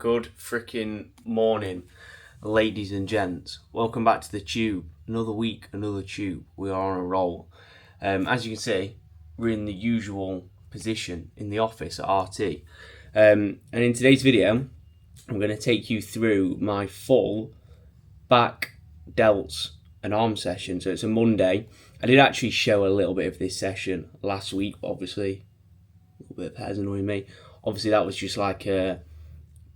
Good freaking morning, ladies and gents. Welcome back to the tube. Another week, another tube. We are on a roll. As you can see, we're in the usual position in the office at RT. And in today's video, I'm going to take you through my full back, delts, and arm session. So it's a Monday. I did actually show a little bit of this session last week, obviously. A little bit of hair's annoying me. Obviously, that was just like a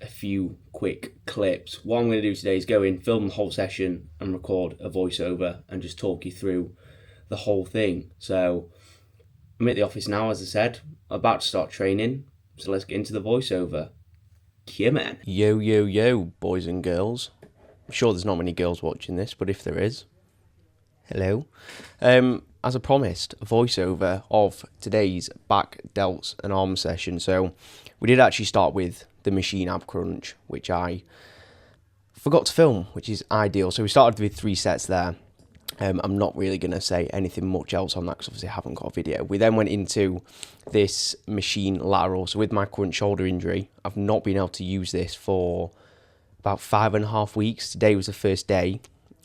few quick clips. What I'm going to do today is go in, film the whole session and record a voiceover and just talk you through the whole thing. So I'm at the office now, as I said, about to start training, so let's get into the voiceover. Yeah, man. Yo, boys and girls. I'm sure there's not many girls watching this, but if there is, hello. As I promised, a voiceover of today's back, delts and arm session. So we did actually start with the machine ab crunch, which I forgot to film, which is ideal. So we started with 3 sets there. I'm not really going to say anything much else on that because obviously I haven't got a video. We then went into this machine lateral. So with my current shoulder injury, I've not been able to use this for about 5.5 weeks. Today was the first day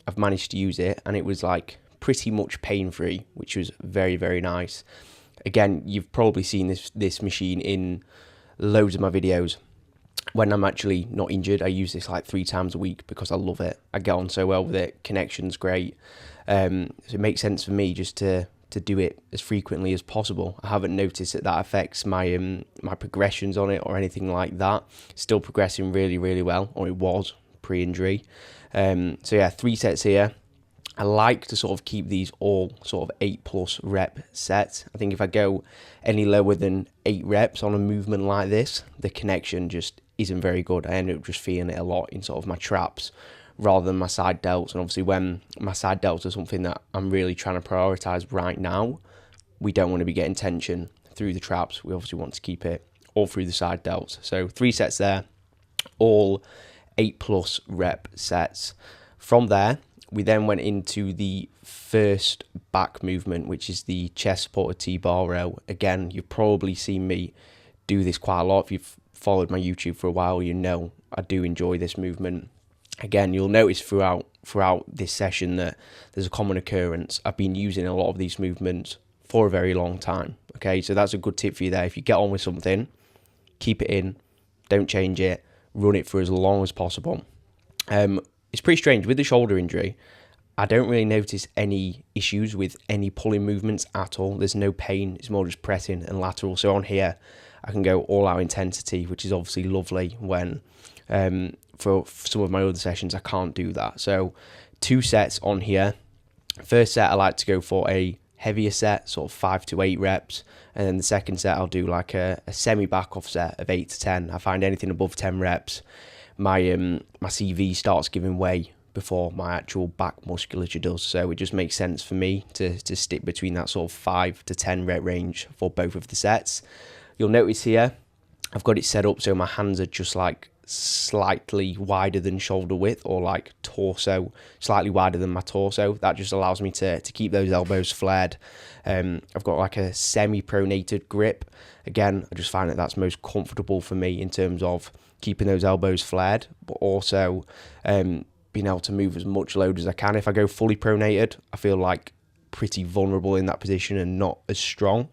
I've managed to use it, and it was like pretty much pain-free, which was very, very nice. Again, you've probably seen this machine in loads of my videos. When I'm actually not injured, I use this like 3 times a week because I love it. I get on so well with it. Connection's great. So it makes sense for me just to do it as frequently as possible. I haven't noticed that affects my my progressions on it or anything like that. Still progressing really, really well, or it was pre-injury. So yeah, 3 sets here. I like to sort of keep these all sort of 8+ rep sets. I think if I go any lower than 8 reps on a movement like this, the connection just isn't very good. I end up just feeling it a lot in sort of my traps rather than my side delts. And obviously when my side delts are something that I'm really trying to prioritize right now, we don't want to be getting tension through the traps. We obviously want to keep it all through the side delts. So 3 sets there, all 8+ rep sets. From there, we then went into the first back movement, which is the chest supported T-bar row. Again, you've probably seen me do this quite a lot. If you've followed my YouTube for a while, you know I do enjoy this movement. Again, you'll notice throughout this session that there's a common occurrence. I've been using a lot of these movements for a very long time. Okay, so that's a good tip for you there. If you get on with something, keep it in, don't change it, run it for as long as possible. It's pretty strange. With the shoulder injury, I don't really notice any issues with any pulling movements at all. There's no pain. It's more just pressing and lateral. So on here, I can go all out intensity, which is obviously lovely when for some of my other sessions, I can't do that. So 2 sets on here. First set, I like to go for a heavier set, sort of 5 to 8 reps. And then the second set, I'll do like a semi back off set of 8 to 10. I find anything above 10 reps, my CV starts giving way before my actual back musculature does. So it just makes sense for me to stick between that sort of 5 to 10 rep range for both of the sets. You'll notice here, I've got it set up so my hands are just like slightly wider than shoulder width, or like torso, slightly wider than my torso. That just allows me to keep those elbows flared. I've got like a semi-pronated grip. Again, I just find that that's most comfortable for me in terms of keeping those elbows flared, but also being able to move as much load as I can. If I go fully pronated, I feel like pretty vulnerable in that position and not as strong.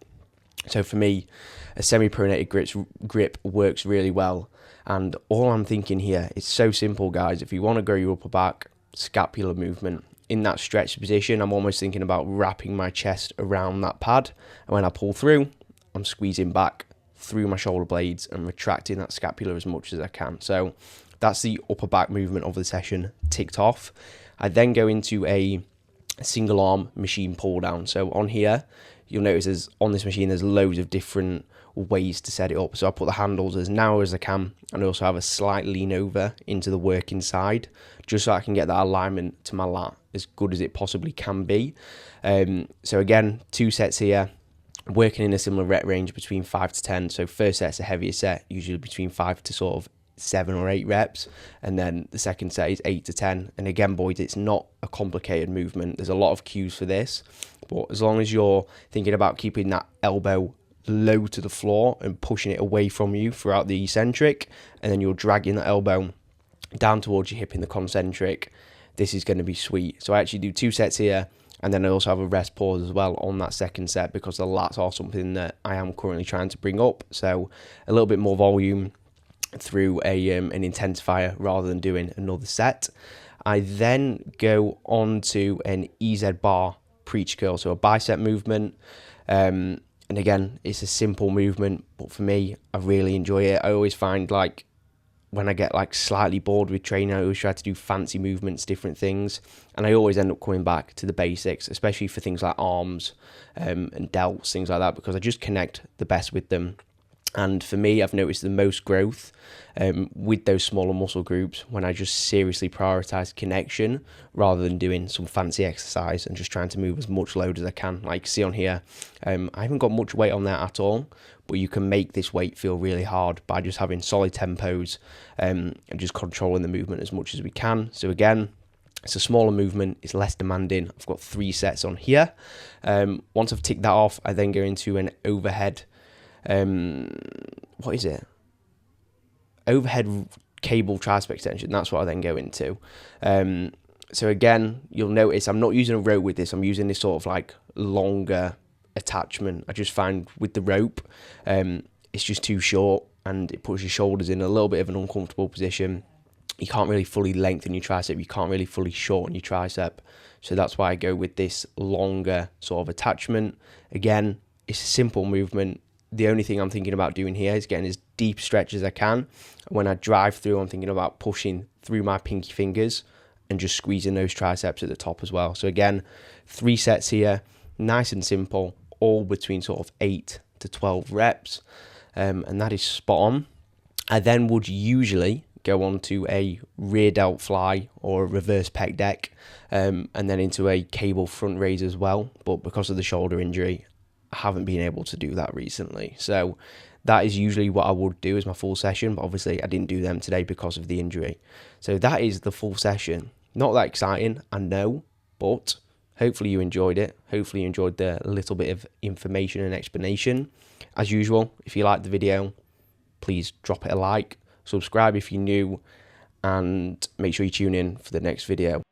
So for me, a semi-pronated grip works really well. And all I'm thinking here, it's so simple, guys. If you want to grow your upper back, scapular movement, in that stretched position, I'm almost thinking about wrapping my chest around that pad. And when I pull through, I'm squeezing back through my shoulder blades and retracting that scapula as much as I can. So that's the upper back movement of the session ticked off. I then go into a single arm machine pull down. So on here, you'll notice on this machine, there's loads of different ways to set it up. So I put the handles as narrow as I can, and I also have a slight lean over into the working side, just so I can get that alignment to my lat as good as it possibly can be. So again, 2 sets here, working in a similar rep range between 5 to 10. So first set's a heavier set, usually between 5 to sort of 7 or 8 reps, and then the second set is 8 to 10. And again, boys, it's not a complicated movement. There's a lot of cues for this, but as long as you're thinking about keeping that elbow low to the floor and pushing it away from you throughout the eccentric, and then you're dragging the elbow down towards your hip in the concentric. This is going to be sweet. So I actually do 2 sets here, and then I also have a rest pause as well on that second set, because the lats are something that I am currently trying to bring up. So a little bit more volume through an intensifier rather than doing another set. I then go on to an EZ bar preach curl, so a bicep movement. And again, it's a simple movement, but for me, I really enjoy it. I always find, like, when I get like slightly bored with training, I always try to do fancy movements, different things, and I always end up coming back to the basics, especially for things like arms and delts, things like that, because I just connect the best with them. And for me, I've noticed the most growth with those smaller muscle groups when I just seriously prioritize connection rather than doing some fancy exercise and just trying to move as much load as I can. Like, see on here, I haven't got much weight on there at all, but you can make this weight feel really hard by just having solid tempos and just controlling the movement as much as we can. So again, it's a smaller movement, it's less demanding. I've got 3 sets on here. Once I've ticked that off, I then go into an overhead what is it? Overhead cable tricep extension. That's what I then go into. So again, you'll notice I'm not using a rope with this. I'm using this sort of like longer attachment. I just find with the rope, it's just too short and it puts your shoulders in a little bit of an uncomfortable position. You can't really fully lengthen your tricep. You can't really fully shorten your tricep. So that's why I go with this longer sort of attachment. Again, it's a simple movement. The only thing I'm thinking about doing here is getting as deep stretch as I can. When I drive through, I'm thinking about pushing through my pinky fingers and just squeezing those triceps at the top as well. So again, 3 sets here, nice and simple, all between sort of 8 to 12 reps. And that is spot on. I then would usually go on to a rear delt fly or a reverse pec deck, and then into a cable front raise as well. But because of the shoulder injury, I haven't been able to do that recently. So that is usually what I would do as my full session, but obviously I didn't do them today because of the injury. So that is the full session. Not that exciting, I know, but hopefully you enjoyed it. Hopefully you enjoyed the little bit of information and explanation. As usual, if you liked the video, please drop it a like, subscribe if you're new, and make sure you tune in for the next video.